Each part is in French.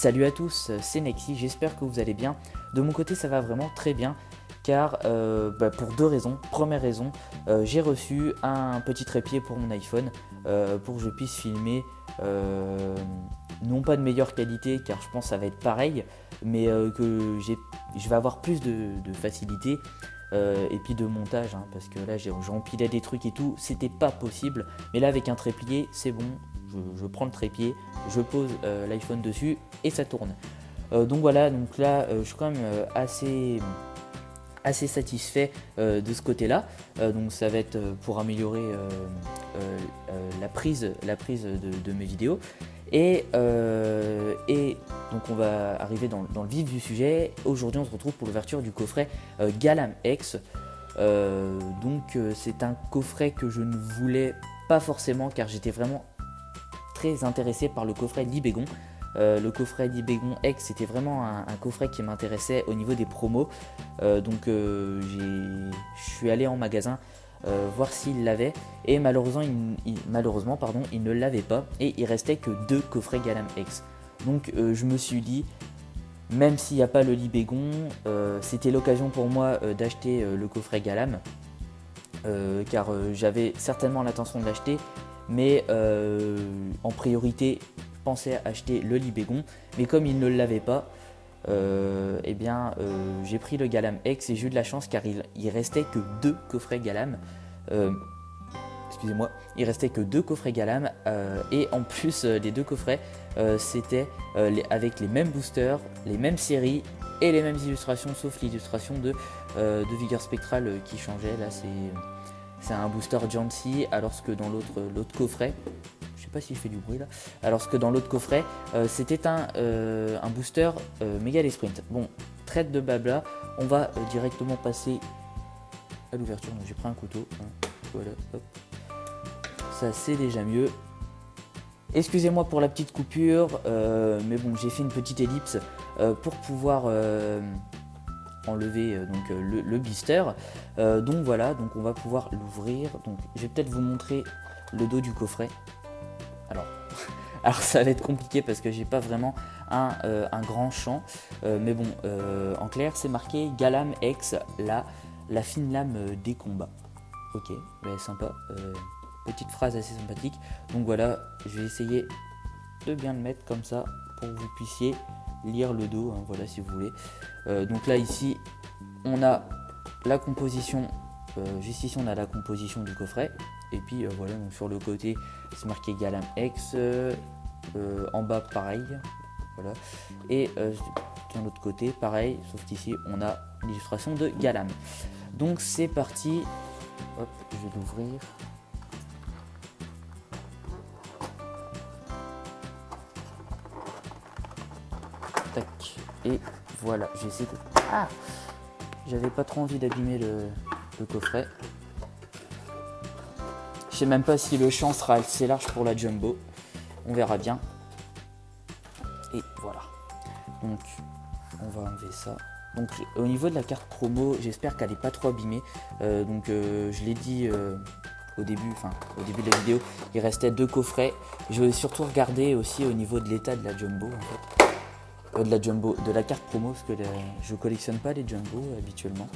Salut à tous, c'est Nexi, j'espère que vous allez bien. De mon côté ça va vraiment très bien car pour deux raisons. Première raison, j'ai reçu un petit trépied pour mon iPhone pour que je puisse filmer non pas de meilleure qualité car je pense que ça va être pareil, mais je vais avoir plus de facilité et puis de montage parce que là j'empilais des trucs et tout, c'était pas possible, mais là avec un trépied c'est bon. Je prends le trépied, je pose l'iPhone dessus et ça tourne. Donc voilà, donc là je suis quand même assez satisfait de ce côté-là. Donc ça va être pour améliorer la prise de mes vidéos. Et donc on va arriver dans le vif du sujet. Aujourd'hui on se retrouve pour l'ouverture du coffret Galam X. Donc c'est un coffret que je ne voulais pas forcément car j'étais vraiment très intéressé par le coffret Libégon. Le coffret Libégon X c'était vraiment un coffret qui m'intéressait au niveau des promos. Donc je suis allé en magasin voir s'il l'avait et malheureusement il ne l'avait pas et il restait que 2 coffrets Galam X. Donc je me suis dit, même s'il n'y a pas le Libégon, c'était l'occasion pour moi d'acheter le coffret Galam car j'avais certainement l'intention de l'acheter, mais en priorité je pensais acheter le Libégon, mais comme il ne l'avait pas, j'ai pris le Galam X et j'ai eu de la chance car il restait que 2 coffrets Galam. Excusez-moi, il restait que 2 coffrets Galam et en plus les 2 coffrets c'était avec les mêmes boosters, les mêmes séries et les mêmes illustrations, sauf l'illustration de Vigueur Spectral qui changeait. Là c'est un booster Jancy, alors que dans l'autre coffret, je sais pas si je fais du bruit là, alors que dans l'autre coffret c'était un booster Mega Sprint. Bon, traite de blabla, on va directement passer à l'ouverture. Donc j'ai pris un couteau, voilà, hop. Ça c'est déjà mieux. Excusez-moi pour la petite coupure, mais bon, j'ai fait une petite ellipse pour pouvoir enlever le blister. Donc voilà, donc on va pouvoir l'ouvrir. Donc je vais peut-être vous montrer le dos du coffret. Alors ça va être compliqué parce que j'ai pas vraiment un grand champ, mais bon, en clair c'est marqué Galam X, la fine lame des combats. Ok, bah, sympa, petite phrase assez sympathique. Donc voilà, je vais essayer de bien le mettre comme ça pour que vous puissiez lire le dos, voilà, si vous voulez. Donc là ici on a la composition, juste ici on a la composition du coffret, et puis voilà, donc sur le côté c'est marqué Galam X, en bas pareil, voilà, et de l'autre côté pareil, sauf qu'ici on a l'illustration de Galam. Donc c'est parti, hop, je vais l'ouvrir. Tac, et voilà, j'ai essayé de... Ah, j'avais pas trop envie d'abîmer le coffret. Je sais même pas si le champ sera assez large pour la jumbo, on verra bien. Et voilà, donc on va enlever ça. Donc au niveau de la carte promo, j'espère qu'elle n'est pas trop abîmée. Je l'ai dit au début de la vidéo, il restait 2 coffrets. Je vais surtout regarder aussi au niveau de l'état de la jumbo en fait. De la carte promo, parce que je collectionne pas les jumbo habituellement.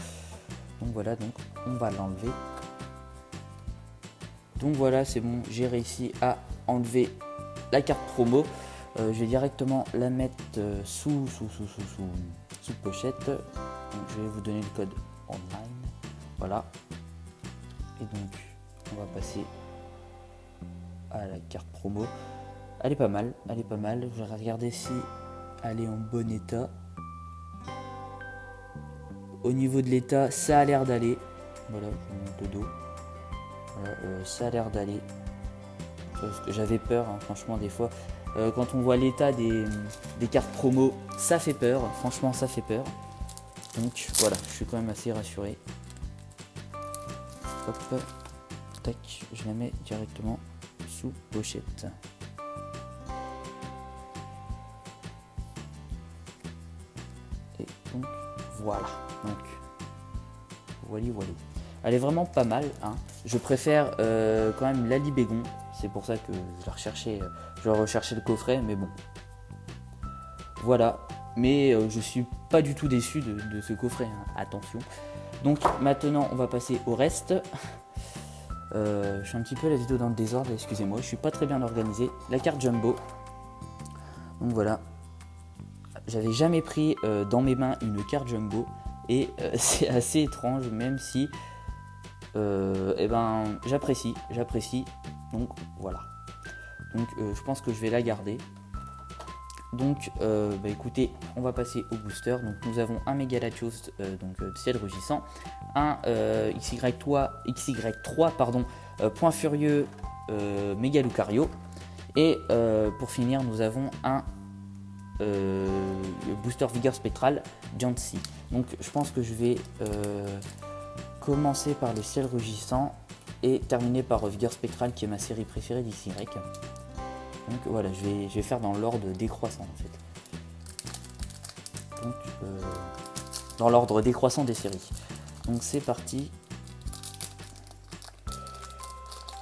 Donc voilà, donc on va l'enlever. Donc voilà, c'est bon, j'ai réussi à enlever la carte promo. Je vais directement la mettre sous pochette. Donc, je vais vous donner le code online. Voilà. Et donc on va passer à la carte promo. Elle est pas mal, Je vais regarder si elle est en bon état. Au niveau de l'état, ça a l'air d'aller. Voilà, je vous montre le dos. Voilà, ça a l'air d'aller. Parce que j'avais peur, franchement, des fois. Quand on voit l'état des cartes promo, ça fait peur. Franchement, ça fait peur. Donc voilà, je suis quand même assez rassuré. Hop, tac, je la mets directement sous pochette. Et donc voilà, donc voilà. Elle est vraiment pas mal, Je préfère quand même la Libégon, c'est pour ça que je recherchais le coffret, mais bon, voilà, mais je suis pas du tout déçu de ce coffret, hein. Attention. Donc maintenant on va passer au reste. Je suis un petit peu la vidéo dans le désordre, excusez-moi, je suis pas très bien organisé. La carte Jumbo. Donc voilà. J'avais jamais pris dans mes mains une carte Jumbo. Et c'est assez étrange, même si j'apprécie. Donc voilà. Donc je pense que je vais la garder. Donc écoutez, on va passer au booster. Donc nous avons un Mega Latios, ciel rugissant, un XY3 Point Furieux Méga Lucario, et pour finir nous avons un booster Vigueur Spectral Jancy. Donc je pense que je vais commencer par le ciel rugissant et terminer par Vigueur Spectral, qui est ma série préférée d'XY. Donc voilà, je vais faire dans l'ordre décroissant en fait. Donc dans l'ordre décroissant des séries. Donc c'est parti.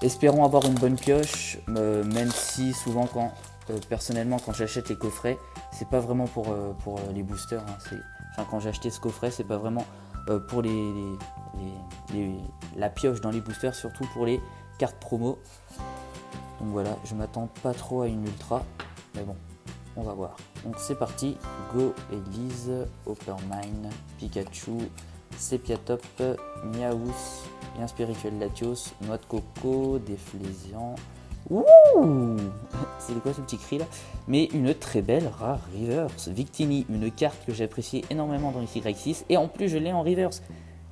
Espérons avoir une bonne pioche, même si souvent personnellement quand j'achète les coffrets, c'est pas vraiment pour les boosters. Hein, quand j'ai acheté ce coffret, c'est pas vraiment pour la pioche dans les boosters, surtout pour les cartes promo. Donc voilà, je m'attends pas trop à une ultra, mais bon, on va voir. Donc c'est parti, Go, Elise, Oppermine, Pikachu, Sepiatop, Miaous, Bien Spirituel Latios, Noix de Coco, Déflésiant. Ouh, c'est quoi ce petit cri là? Mais une très belle rare reverse. Victini, une carte que j'apprécie énormément dans XY6, et en plus je l'ai en reverse.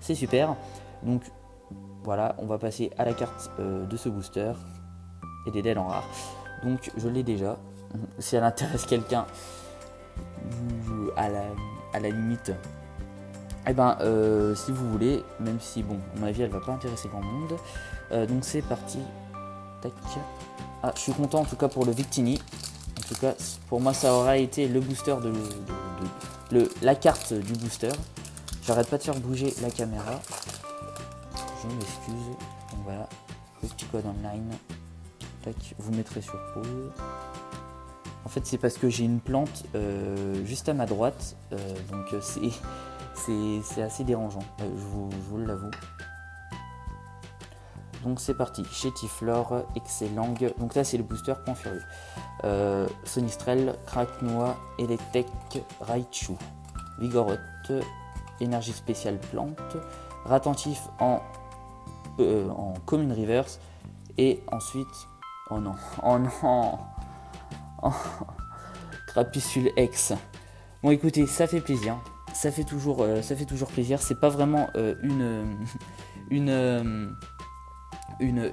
C'est super. Donc voilà, on va passer à la carte de ce booster. Et des DL en rare. Donc je l'ai déjà. Si elle intéresse quelqu'un, à la limite, si vous voulez, même si bon, à mon avis elle va pas intéresser grand monde. Donc c'est parti. Tac. Ah, je suis content en tout cas pour le Victini. En tout cas, pour moi ça aura été le booster la carte du booster. J'arrête pas de faire bouger la caméra. Je m'excuse. Donc voilà, le petit code online. Tac, vous mettrez sur pause. En fait, c'est parce que j'ai une plante juste à ma droite, donc c'est assez dérangeant, je vous l'avoue. Donc c'est parti, Chétiflore, Excellang, donc là c'est le booster Point Furieux. Sonistrel, Cracknois, Electek, Raichu, Vigoroth, Énergie spéciale plante, Ratentif en Commune Reverse, et ensuite... Oh non, Crapuscule X. Bon écoutez, ça fait plaisir, ça fait toujours plaisir. C'est pas vraiment une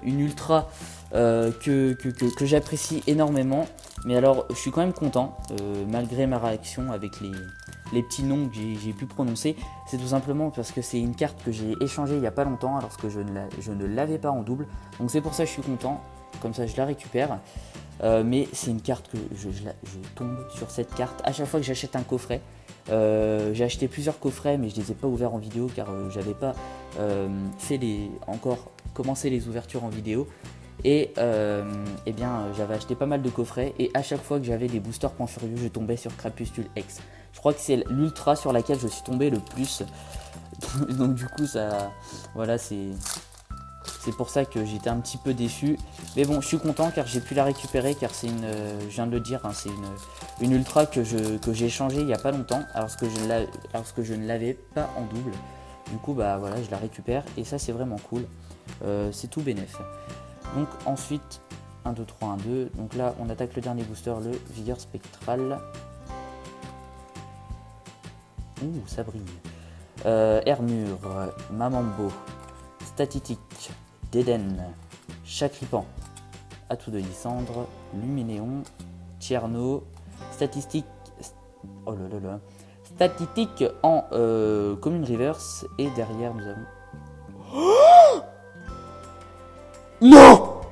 ultra que j'apprécie énormément, mais alors je suis quand même content malgré ma réaction avec les petits noms que j'ai pu prononcer. C'est tout simplement parce que c'est une carte que j'ai échangée il y a pas longtemps alors que je ne l'avais pas en double, donc c'est pour ça que je suis content. Comme ça je la récupère, mais c'est une carte que je tombe sur cette carte à chaque fois que j'achète un coffret. J'ai acheté plusieurs coffrets, mais je les ai pas ouverts en vidéo car j'avais pas commencé les ouvertures en vidéo, et j'avais acheté pas mal de coffrets, et à chaque fois que j'avais des boosters Point Furieux, je tombais sur Crapuscule X. Je crois que c'est l'ultra sur laquelle je suis tombé le plus. Donc du coup ça, voilà, c'est pour ça que j'étais un petit peu déçu, mais bon, je suis content car j'ai pu la récupérer, car c'est je viens de le dire, hein, c'est une ultra que j'ai échangée il n'y a pas longtemps, alors que je ne l'avais pas en double. Du coup bah voilà, je la récupère et ça c'est vraiment cool, c'est tout bénef. Donc ensuite 1, 2, 3, 1, 2, donc là on attaque le dernier booster, le Vigueur Spectral. Ouh, ça brille. Hermure, Mamambo, Statitique, Déden, Chacripan, Atout de Lysandre, Luminéon, Tierno, Statistique en Commune Reverse, et derrière nous avons... Non.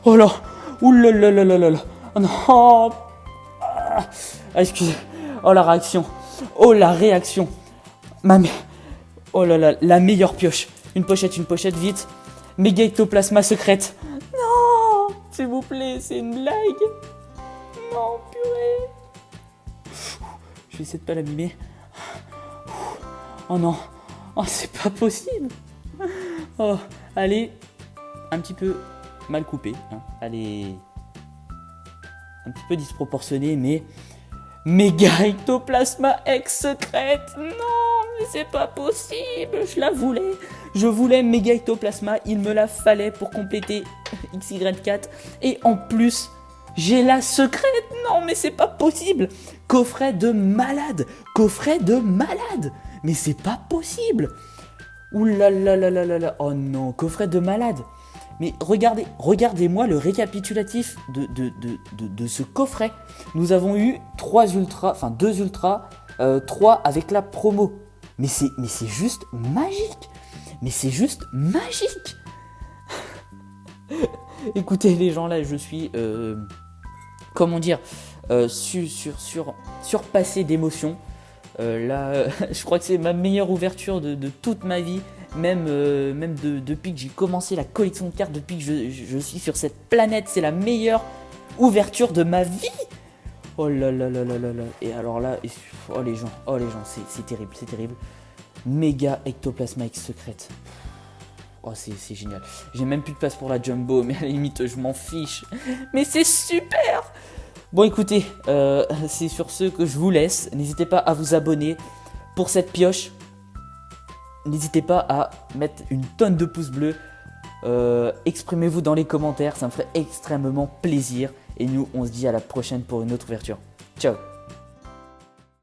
Oh là. Ouh là là là là là là. Oh non. Ah, excusez. Oh la réaction. Oh la réaction. Oh là là, la meilleure pioche. Une pochette, vite. Méga ectoplasma secrète. Non, s'il vous plaît, c'est une blague. vais essayer de pas l'abîmer. Oh non. Oh, c'est pas possible. Oh, elle est un petit peu mal coupée. Hein. Elle est un petit peu disproportionnée, mais... Méga ectoplasma ex secrète. Non, mais c'est pas possible. Je la voulais. Je voulais méga ectoplasma. Il me la fallait pour compléter XY4. Et en plus, j'ai la secrète. Non, mais c'est pas possible. Coffret de malade. Coffret de malade. Mais c'est pas possible. Ouh là là là là là là. Oh non, coffret de malade. Mais regardez-moi le récapitulatif de ce coffret. Nous avons eu 2 ultras, 3 avec la promo. Mais c'est juste magique. Mais c'est juste magique. Écoutez les gens, là je suis, comment dire, surpassé d'émotion. Là, je crois que c'est ma meilleure ouverture de toute ma vie. Même depuis que j'ai commencé la collection de cartes, depuis que je suis sur cette planète, c'est la meilleure ouverture de ma vie. Oh là là là là là là. Et alors là, oh les gens, c'est terrible, c'est terrible. Méga ectoplasma X secrète. Oh c'est génial. J'ai même plus de place pour la jumbo, mais à la limite je m'en fiche. Mais c'est super. Bon écoutez, c'est sur ce que je vous laisse. N'hésitez pas à vous abonner pour cette pioche. N'hésitez pas à mettre une tonne de pouces bleus. Exprimez-vous dans les commentaires, ça me ferait extrêmement plaisir. Et nous, on se dit à la prochaine pour une autre ouverture. Ciao!